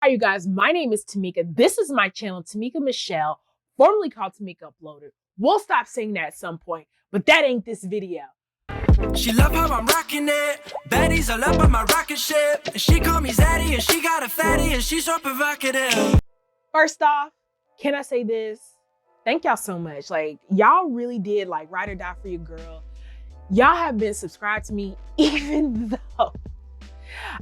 Hi, you guys. My name is Tamika. This is my channel, Tamika Michelle, formerly called Tamika Uploader. We'll stop saying that at some point, but that ain't this video. She love how I'm rocking it. Betty's all up on my rocket ship. And she call me Zaddy and she got a fatty and she's so provocative. First off, can I say this? Thank y'all so much. Like, y'all really did like ride or die for your girl. Y'all have been subscribed to me even though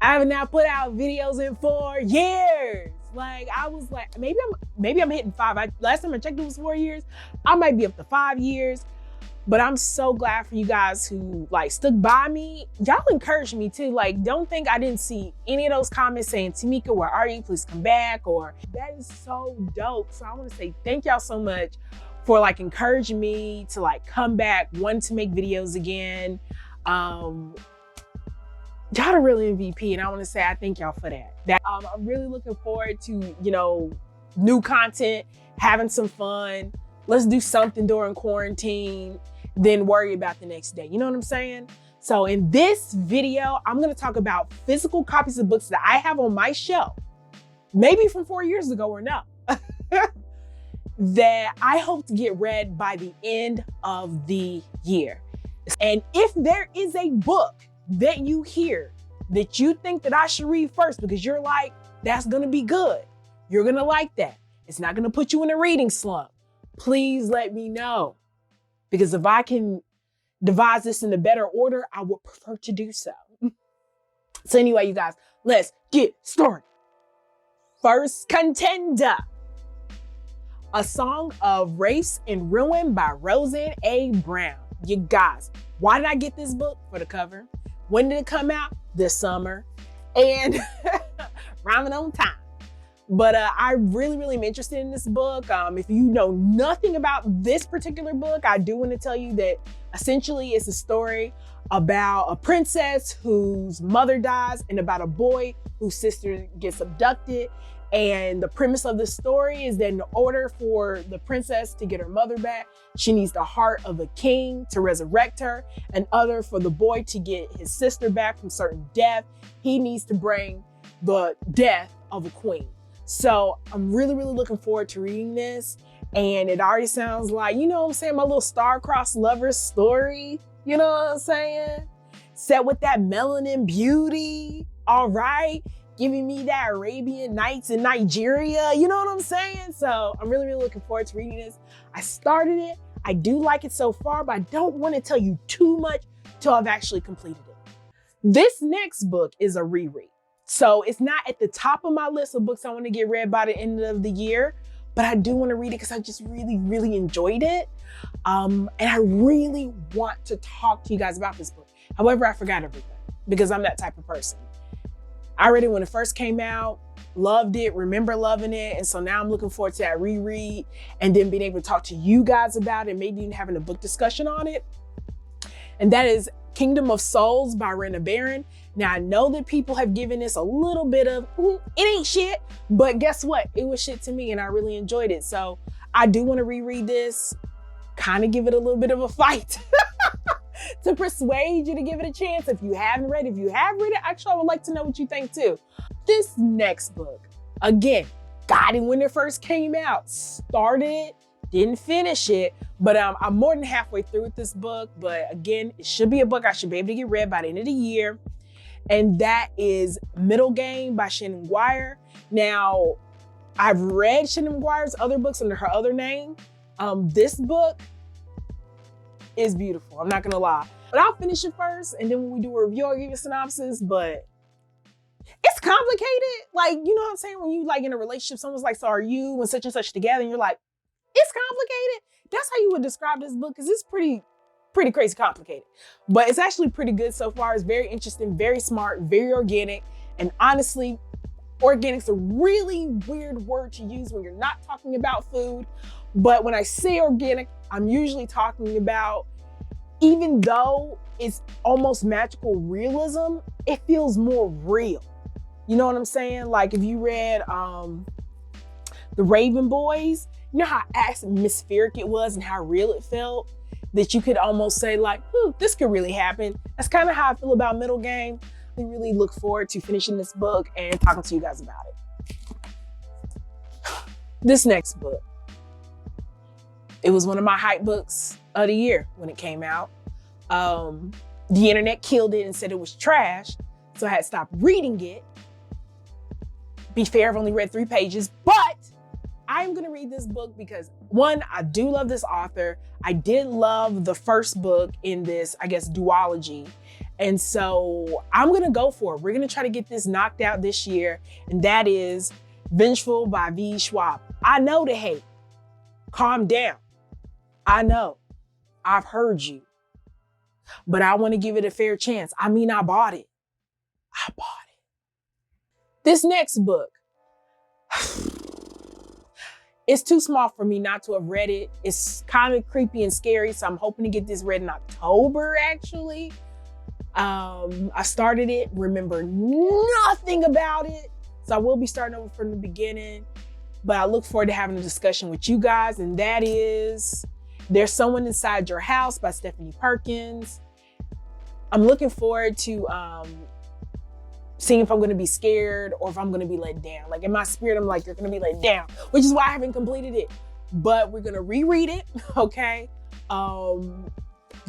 I have not put out videos in 4 years. Like, I was like, maybe I'm hitting 5. Last time I checked, it was 4 years. I might be up to 5 years. But I'm so glad for you guys who like stuck by me. Y'all encouraged me too. Like, don't think I didn't see any of those comments saying, Tamika, where are you? Please come back. Or that is so dope. So I want to say thank y'all so much for like encouraging me to like come back, wanting to make videos again. Y'all the real MVP, and I want to say I thank y'all for that. I'm really looking forward to, you know, new content, having some fun. Let's do something during quarantine, then worry about the next day. You know what I'm saying? So in this video, I'm going to talk about physical copies of books that I have on my shelf, maybe from 4 years ago or no, that I hope to get read by the end of the year. And if there is a book that you hear that you think that I should read first because you're like, that's going to be good, you're going to like that, it's not going to put you in a reading slump, please let me know. Because if I can devise this in a better order, I would prefer to do so. So anyway, you guys, let's get started. First contender, A Song of Race and Ruin by Roseanne A. Brown. You guys, why did I get this book? For the cover. When did it come out? This summer. And rhyming on time. But I really am interested in this book. If you know nothing about this particular book, I do want to tell you that essentially it's a story about a princess whose mother dies and about a boy whose sister gets abducted. And the premise of the story is that in order for the princess to get her mother back, she needs the heart of a king to resurrect her. And other for the boy to get his sister back from certain death, he needs to bring the death of a queen. So I'm really looking forward to reading this. And it already sounds like, you know what I'm saying, my little star-crossed lover story. You know what I'm saying? Set with that melanin beauty, all right? Giving me that Arabian Nights in Nigeria. You know what I'm saying? So I'm really looking forward to reading this. I started it. I do like it so far, but I don't want to tell you too much till I've actually completed it. This next book is a reread. So it's not at the top of my list of books I want to get read by the end of the year, but I do want to read it because I just really enjoyed it. And I really want to talk to you guys about this book. However, I forgot everything because I'm that type of person. I read it when it first came out, loved it, remember loving it. And so now I'm looking forward to that reread and then being able to talk to you guys about it, maybe even having a book discussion on it. And that is Kingdom of Souls by Rena Barron. Now, I know that people have given this a little bit of, it ain't shit, but guess what? It was shit to me and I really enjoyed it. So I do want to reread this, kind of give it a little bit of a fight to persuade you to give it a chance. If you haven't read it, if you have read it, actually, I would like to know what you think too. This next book, again, got it when it first came out, started it, didn't finish it, but I'm more than halfway through with this book. But again, it should be a book I should be able to get read by the end of the year. And that is Middle Game by Shannon Guire. Now, I've read Shannon Guire's other books under her other name. This book is beautiful, I'm not gonna lie. But I'll finish it first, and then when we do a review, I'll give you a synopsis, but it's complicated. Like, you know what I'm saying? When you like in a relationship, someone's like, so are you and such together? And you're like, it's complicated. That's how you would describe this book, because it's pretty crazy complicated. But it's actually pretty good so far. It's very interesting, very smart, very organic. And honestly, organic's a really weird word to use when you're not talking about food. But when I say organic, I'm usually talking about, even though it's almost magical realism, it feels more real. You know what I'm saying? Like if you read The Raven Boys, you know how atmospheric it was and how real it felt, that you could almost say like, this could really happen. That's kind of how I feel about Middle Game. I really look forward to finishing this book and talking to you guys about it. This next book, it was one of my hype books of the year when it came out. The internet killed it and said it was trash, so I had stopped reading it. Be fair, I've only read 3 pages, but I'm gonna read this book because, one, I do love this author. I did love the first book in this, I guess, duology. And so I'm gonna go for it. We're gonna try to get this knocked out this year, and that is Vengeful by V. Schwab. I know the hate. Calm down. I know. I've heard you. But I want to give it a fair chance. I mean, I bought it. I bought it. This next book, it's too small for me not to have read it. It's kind of creepy and scary, so I'm hoping to get this read in October, actually. I started it, remember nothing about it, so I will be starting over from the beginning, but I look forward to having a discussion with you guys, and that is There's Someone Inside Your House by Stephanie Perkins. I'm looking forward to seeing if I'm going to be scared or if I'm going to be let down. Like in my spirit, I'm like, you're going to be let down, which is why I haven't completed it. But we're going to reread it, okay?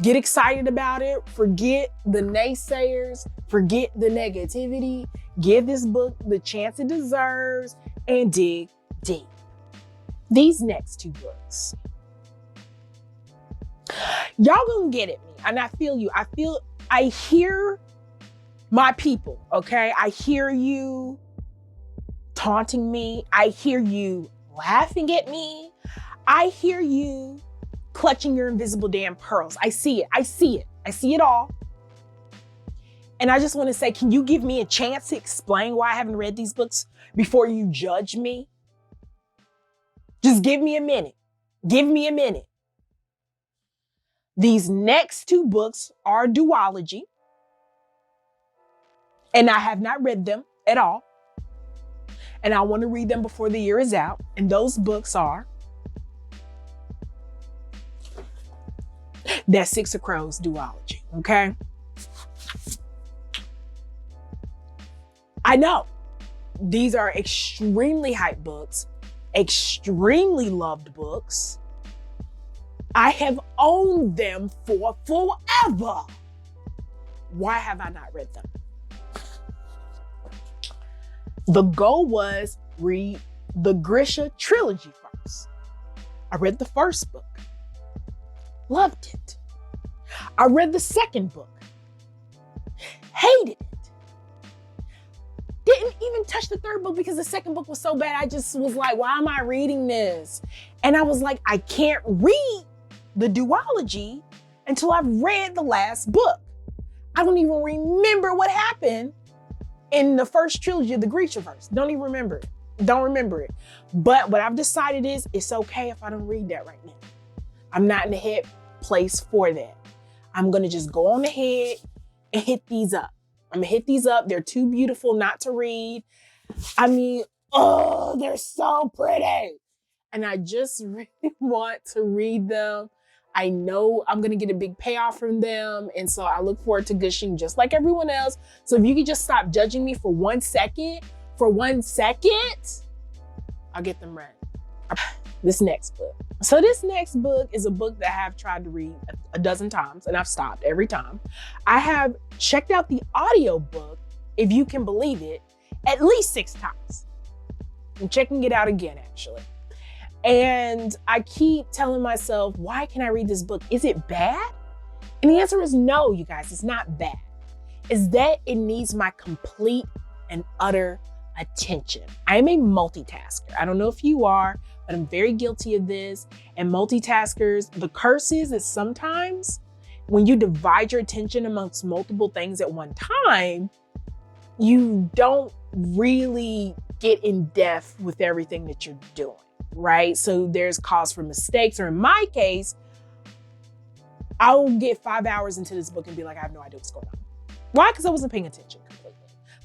Get excited about it. Forget the naysayers. Forget the negativity. Give this book the chance it deserves and dig deep. These next 2 books, y'all gonna get at me, and I feel you. I hear my people, okay? I hear you taunting me. I hear you laughing at me. I hear you clutching your invisible damn pearls. I see it. I see it. I see it all. And I just want to say, can you give me a chance to explain why I haven't read these books before you judge me? Just give me a minute. Give me a minute. These next 2 books are duology, and I have not read them at all. And I want to read them before the year is out. And those books are that Six of Crows duology, okay? I know these are extremely hype books, extremely loved books. I have owned them for forever. Why have I not read them? The goal was read the Grisha Trilogy first. I read the first book. Loved it. I read the second book. Hated it. Didn't even touch the third book because the second book was so bad. I just was like, why am I reading this? And I was like, I can't read the duology until I've read the last book. I don't even remember what happened in the first trilogy of the Grisha verse. Don't even remember it. Don't remember it. But what I've decided is it's okay if I don't read that right now. I'm not in the head place for that. I'm gonna just go on ahead and hit these up. I'm gonna hit these up. They're too beautiful not to read. I mean, oh, they're so pretty. And I just really want to read them. I know I'm gonna get a big payoff from them. And so I look forward to gushing just like everyone else. So if you could just stop judging me for 1 second, I'll get them read. This next book. So this next book is a book that I have tried to read a dozen times and I've stopped every time. I have checked out the audiobook, if you can believe it, at least 6 times. I'm checking it out again, actually. And I keep telling myself, why can I read this book? Is it bad? And the answer is no, you guys, it's not bad. It's that it needs my complete and utter attention. I am a multitasker. I don't know if you are, but I'm very guilty of this. And multitaskers, the curse is that sometimes when you divide your attention amongst multiple things at one time, you don't really get in depth with everything that you're doing, right? So there's cause for mistakes, or in my case, I'll get 5 hours into this book and be like, I have no idea what's going on. Why? Because I wasn't paying attention completely.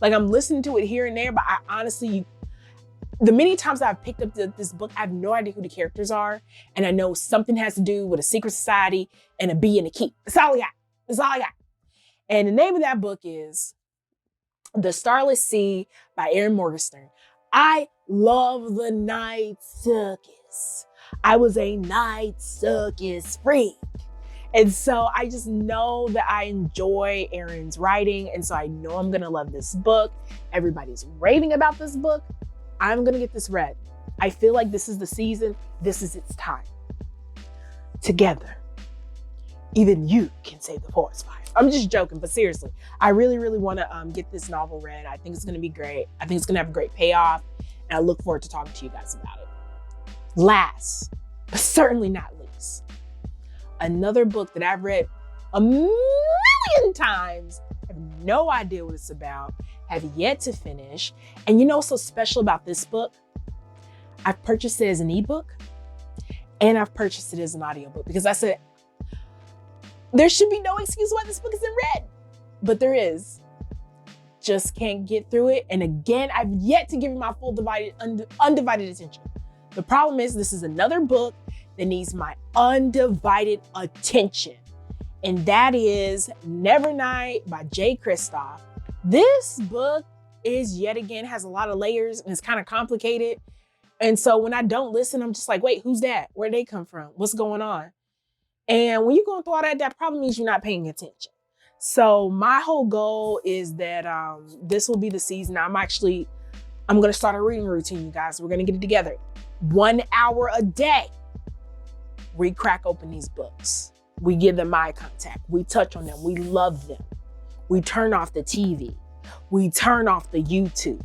Like I'm listening to it here and there, but I honestly, the many times I've picked up this book, I have no idea who the characters are. And I know something has to do with a secret society and a bee and a key. That's all I got. That's all I got. And the name of that book is The Starlet C by Erin Morgenstern. I love the night circus. I was a night circus freak. And so I just know that I enjoy Erin's writing. And so I know I'm gonna love this book. Everybody's raving about this book. I'm gonna get this read. I feel like this is the season. This is its time. Together, even you can save the forest fire. I'm just joking, but seriously, I really, really want to get this novel read. I think it's going to be great. I think it's going to have a great payoff, and I look forward to talking to you guys about it. Last, but certainly not least, another book that I've read a million times, have no idea what it's about, have yet to finish. And you know what's so special about this book? I've purchased it as an ebook, and I've purchased it as an audiobook because I said, there should be no excuse why this book isn't read, but there is. Just can't get through it. And again, I've yet to give it my full undivided attention. The problem is this is another book that needs my undivided attention. And that is Nevernight by J. Kristoff. This book is yet again has a lot of layers and it's kind of complicated. And so when I don't listen, I'm just like, wait, who's that? Where'd they come from? What's going on? And when you're going through all that, that probably means you're not paying attention. So my whole goal is that this will be the season. I'm going to start a reading routine, you guys. We're going to get it together. 1 hour a day. We crack open these books. We give them eye contact. We touch on them. We love them. We turn off the TV. We turn off the YouTube.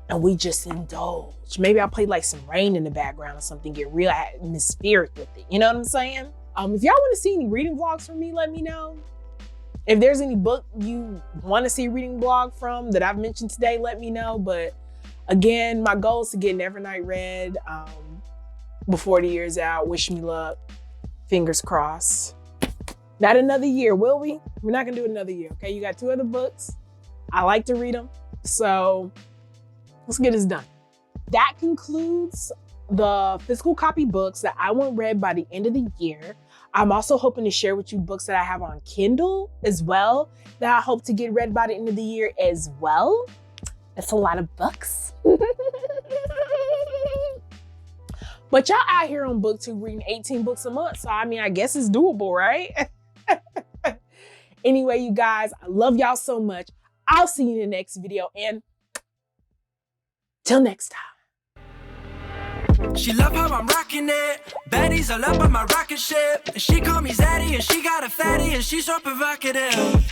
And we just indulge. Maybe I'll play like some rain in the background or something, get real atmospheric with it. You know what I'm saying? If y'all want to see any reading vlogs from me, let me know. If there's any book you want to see a reading vlog from that I've mentioned today, let me know. But again, my goal is to get Nevernight read before the year's out. Wish me luck. Fingers crossed. Not another year, will we? We're not going to do another year, okay? You got 2 other books. I like to read them. So let's get this done. That concludes the physical copy books that I want read by the end of the year. I'm also hoping to share with you books that I have on Kindle as well that I hope to get read by the end of the year as well. That's a lot of books. But y'all out here on BookTube reading 18 books a month. So I mean, I guess it's doable, right? Anyway, you guys, I love y'all so much. I'll see you in the next video, and till next time. She love how I'm rocking it. Baddies all up on my rocket ship. And she call me Zaddy and she got a fatty and she's so provocative.